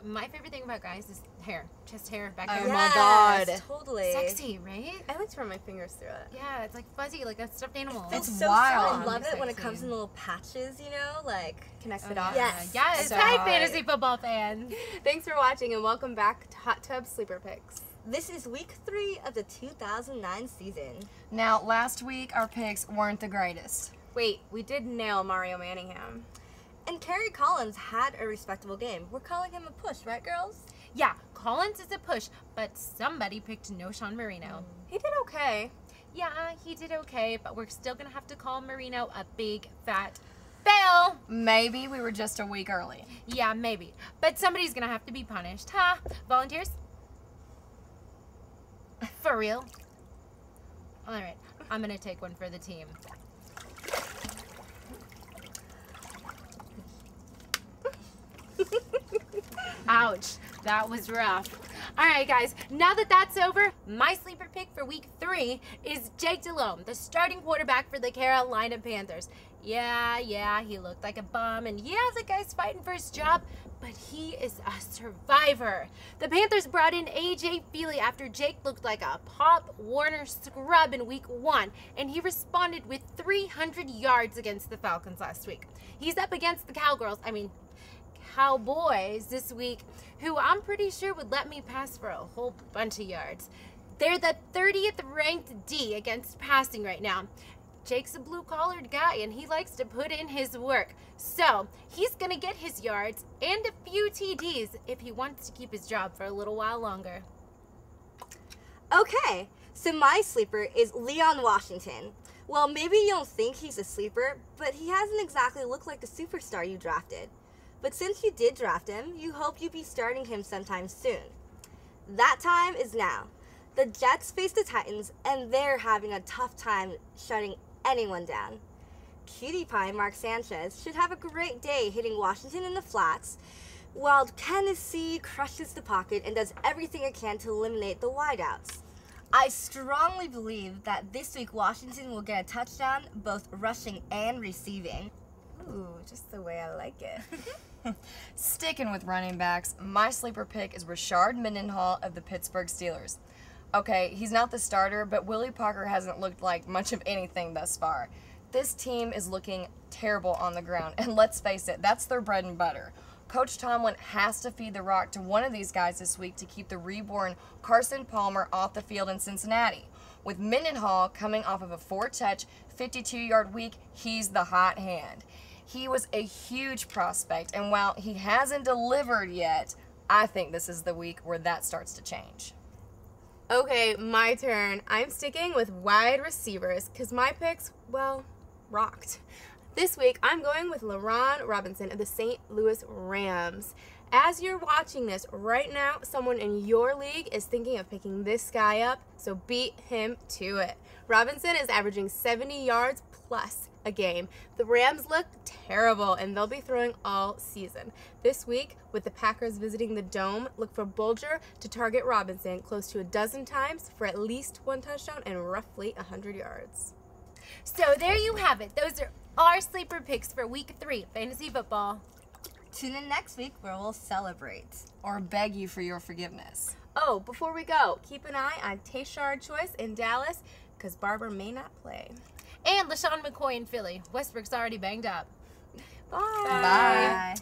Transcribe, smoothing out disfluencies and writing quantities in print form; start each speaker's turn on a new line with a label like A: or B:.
A: My favorite thing about guys is hair. Just hair back
B: Oh
A: here.
B: my god.
C: Totally.
A: Sexy, right?
C: I like to run my fingers through it.
A: Yeah, it's like fuzzy, like a stuffed animal.
C: It's
B: It's
C: so
B: wild.
C: soft. I love it when it
A: Sexy.
C: comes in little patches, you know, like
B: Connects
A: Oh,
B: the dots.
C: Yes.
A: Yes.
B: So
A: Hi,
B: hot.
A: fantasy football fans.
D: Thanks for watching and welcome back to Hot Tub Sleeper Picks.
C: This is week 3 of the 2009 season.
B: Now, last week our picks weren't the greatest.
D: Wait, we did nail Mario Manningham.
C: And Kerry Collins had a respectable game. We're calling him a push, right, girls?
A: Yeah, Collins is a push, but somebody picked Noshawn Marino.
D: He did okay.
A: Yeah, he did okay, but we're still gonna have to call Marino a big fat fail.
B: Maybe we were just a week early.
A: Yeah, maybe. But somebody's gonna have to be punished. Huh? Volunteers? For real? Alright, I'm gonna take one for the team. Ouch, that was rough. Alright guys, now that that's over, my sleeper pick for week 3 is Jake Delhomme, the starting quarterback for the Carolina Panthers. Yeah, he looked like a bum, and yeah, the guy's fighting for his job, but he is a survivor. The Panthers brought in A.J. Feely after Jake looked like a Pop Warner scrub in week 1, and he responded with 300 yards against the Falcons last week. He's up against the Cowboys this week, who I'm pretty sure would let me pass for a whole bunch of yards. They're the 30th ranked D against passing right now. Jake's a blue-collared guy, and he likes to put in his work. So, he's going to get his yards and a few TDs if he wants to keep his job for a little while longer.
C: Okay, so my sleeper is Leon Washington. Well, maybe you don't think he's a sleeper, but he hasn't exactly looked like the superstar you drafted. But since you did draft him, you hope you'll be starting him sometime soon. That time is now. The Jets face the Titans, and they're having a tough time shutting anyone down. Cutie Pie Mark Sanchez should have a great day hitting Washington in the flats, while Tennessee crushes the pocket and does everything it can to eliminate the wideouts. I strongly believe that this week Washington will get a touchdown, both rushing and receiving.
D: Ooh, just the way I like it.
B: Sticking with running backs, my sleeper pick is Rashard Mendenhall of the Pittsburgh Steelers. Okay, he's not the starter, but Willie Parker hasn't looked like much of anything thus far. This team is looking terrible on the ground, and let's face it, that's their bread and butter. Coach Tomlin has to feed the rock to one of these guys this week to keep the reborn Carson Palmer off the field in Cincinnati. With Mendenhall coming off of a 4-touch, 52-yard week, he's the hot hand. He was a huge prospect, and while he hasn't delivered yet, I think this is the week where that starts to change.
D: Okay, my turn. I'm sticking with wide receivers because my picks, well, rocked. This week, I'm going with LaRon Robinson of the St. Louis Rams. As you're watching this right now, someone in your league is thinking of picking this guy up, so beat him to it. Robinson is averaging 70 yards plus a game. The Rams look terrible, and they'll be throwing all season. This week, with the Packers visiting the Dome, look for Bulger to target Robinson close to a dozen times for at least 1 touchdown and roughly 100 yards.
A: So there you have it. Those are our sleeper picks for week 3 fantasy football.
C: Tune in next week where we'll celebrate.
B: Or beg you for your forgiveness.
D: Oh, before we go, keep an eye on Tayshard Choice in Dallas because Barber may not play.
A: And LaShawn McCoy in Philly. Westbrook's already banged up.
D: Bye.
B: Bye.